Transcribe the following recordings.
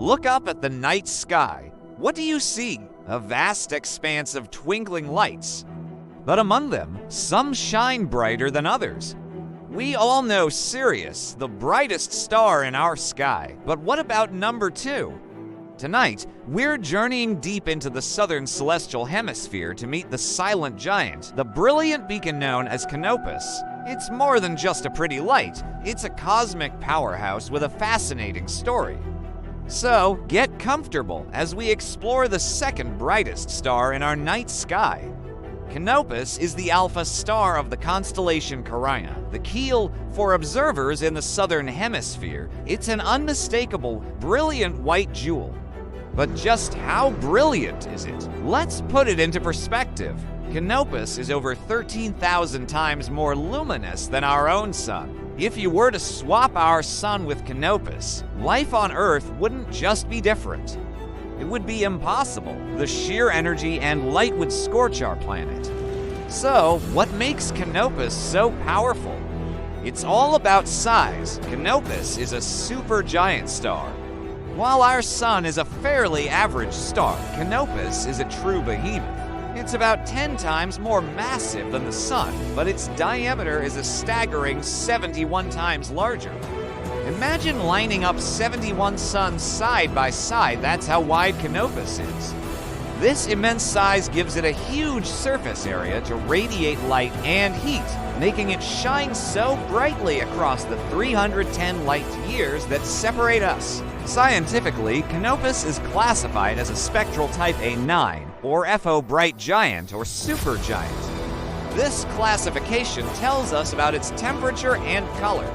Look up at the night sky. What do you see? A vast expanse of twinkling lights. But among them, some shine brighter than others. We all know Sirius, the brightest star in our sky, but what about number 2? Tonight, we're journeying deep into the southern celestial hemisphere to meet the silent giant, the brilliant beacon known as Canopus. It's more than just a pretty light, it's a cosmic powerhouse with a fascinating story. So, get comfortable as we explore the second brightest star in our night sky. Canopus is the alpha star of the constellation Carina, the keel for observers in the southern hemisphere. It's an unmistakable, brilliant white jewel. But just how brilliant is it? Let's put it into perspective. Canopus is over 13,000 times more luminous than our own sun. If you were to swap our sun with Canopus, life on Earth wouldn't just be different. It would be impossible. The sheer energy and light would scorch our planet. So, what makes Canopus so powerful? It's all about size. Canopus is a supergiant star. While our sun is a fairly average star, Canopus is a true behemoth. It's about 10 times more massive than the sun, but its diameter is a staggering 71 times larger. Imagine lining up 71 suns side by side. That's how wide Canopus is. This immense size gives it a huge surface area to radiate light and heat, making it shine so brightly across the 310 light years that separate us. Scientifically, Canopus is classified as a spectral type A9, or FO bright giant or supergiant. This classification tells us about its temperature and color.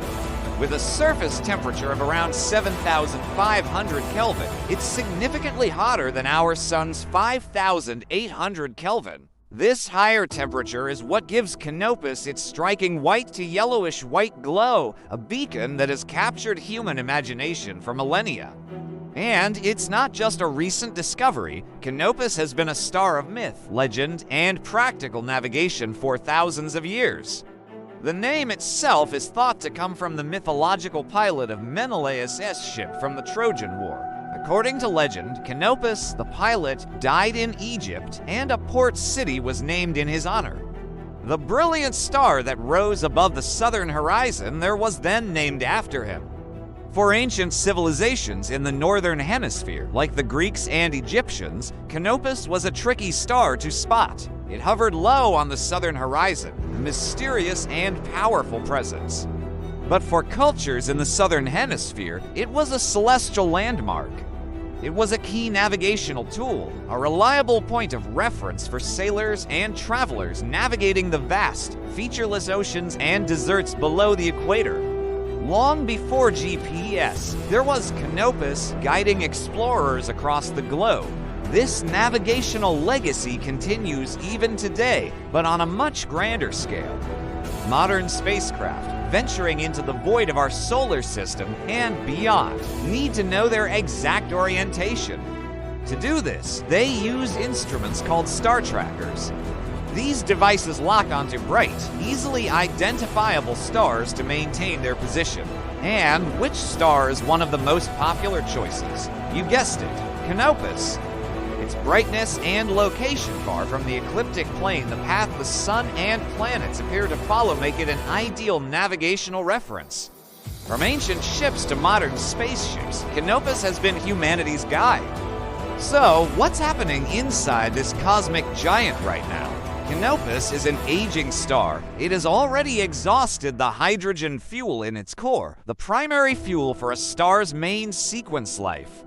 With a surface temperature of around 7,500 Kelvin, it's significantly hotter than our sun's 5,800 Kelvin. This higher temperature is what gives Canopus its striking white to yellowish white glow, a beacon that has captured human imagination for millennia. And it's not just a recent discovery. Canopus has been a star of myth, legend, and practical navigation for thousands of years. The name itself is thought to come from the mythological pilot of Menelaus' ship from the Trojan War. According to legend, Canopus, the pilot, died in Egypt, and a port city was named in his honor. The brilliant star that rose above the southern horizon there was then named after him. For ancient civilizations in the northern hemisphere, like the Greeks and Egyptians, Canopus was a tricky star to spot. It hovered low on the southern horizon, a mysterious and powerful presence. But for cultures in the southern hemisphere, it was a celestial landmark. It was a key navigational tool, a reliable point of reference for sailors and travelers navigating the vast, featureless oceans and deserts below the equator. Long before GPS, there was Canopus guiding explorers across the globe. This navigational legacy continues even today, but on a much grander scale. Modern spacecraft, venturing into the void of our solar system and beyond, need to know their exact orientation. To do this, they use instruments called star trackers. These devices lock onto bright, easily identifiable stars to maintain their position. And which star is one of the most popular choices? You guessed it, Canopus. Its brightness and location far from the ecliptic plane, the path the sun and planets appear to follow, make it an ideal navigational reference. From ancient ships to modern spaceships, Canopus has been humanity's guide. So, what's happening inside this cosmic giant right now? Canopus is an aging star. It has already exhausted the hydrogen fuel in its core, the primary fuel for a star's main sequence life.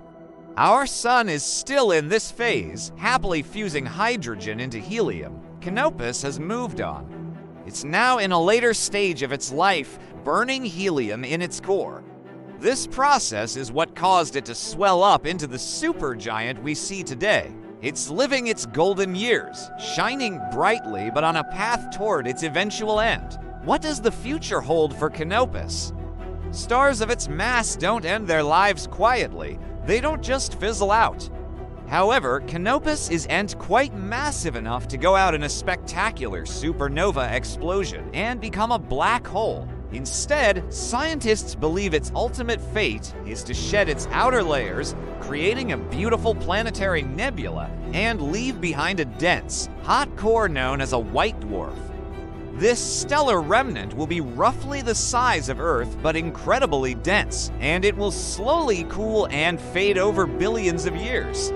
Our sun is still in this phase, happily fusing hydrogen into helium. Canopus has moved on. It's now in a later stage of its life, burning helium in its core. This process is what caused it to swell up into the supergiant we see today. It's living its golden years, shining brightly but on a path toward its eventual end. What does the future hold for Canopus? Stars of its mass don't end their lives quietly. They don't just fizzle out. However, Canopus is quite massive enough to go out in a spectacular supernova explosion and become a black hole. Instead, scientists believe its ultimate fate is to shed its outer layers, creating a beautiful planetary nebula, and leave behind a dense, hot core known as a white dwarf. This stellar remnant will be roughly the size of Earth but incredibly dense, and it will slowly cool and fade over billions of years.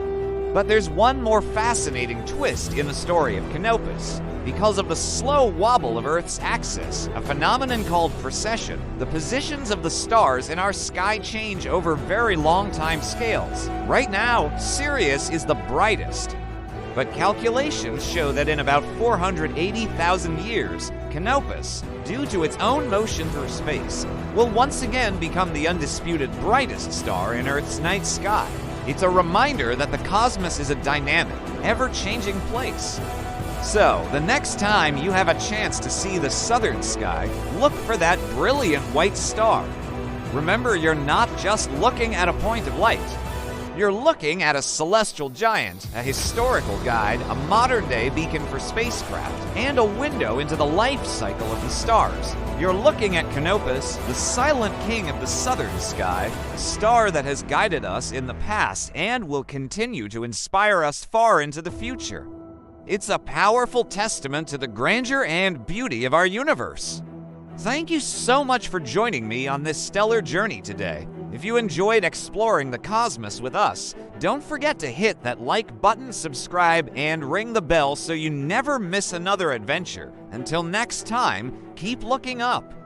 But there's one more fascinating twist in the story of Canopus. Because of the slow wobble of Earth's axis, a phenomenon called precession, the positions of the stars in our sky change over very long time scales. Right now, Sirius is the brightest. But calculations show that in about 480,000 years, Canopus, due to its own motion through space, will once again become the undisputed brightest star in Earth's night sky. It's a reminder that the cosmos is a dynamic, ever-changing place. So, the next time you have a chance to see the southern sky, look for that brilliant white star. Remember, you're not just looking at a point of light. You're looking at a celestial giant, a historical guide, a modern-day beacon for spacecraft, and a window into the life cycle of the stars. You're looking at Canopus, the silent king of the southern sky, a star that has guided us in the past and will continue to inspire us far into the future. It's a powerful testament to the grandeur and beauty of our universe. Thank you so much for joining me on this stellar journey today. If you enjoyed exploring the cosmos with us, don't forget to hit that like button, subscribe, and ring the bell so you never miss another adventure. Until next time, keep looking up.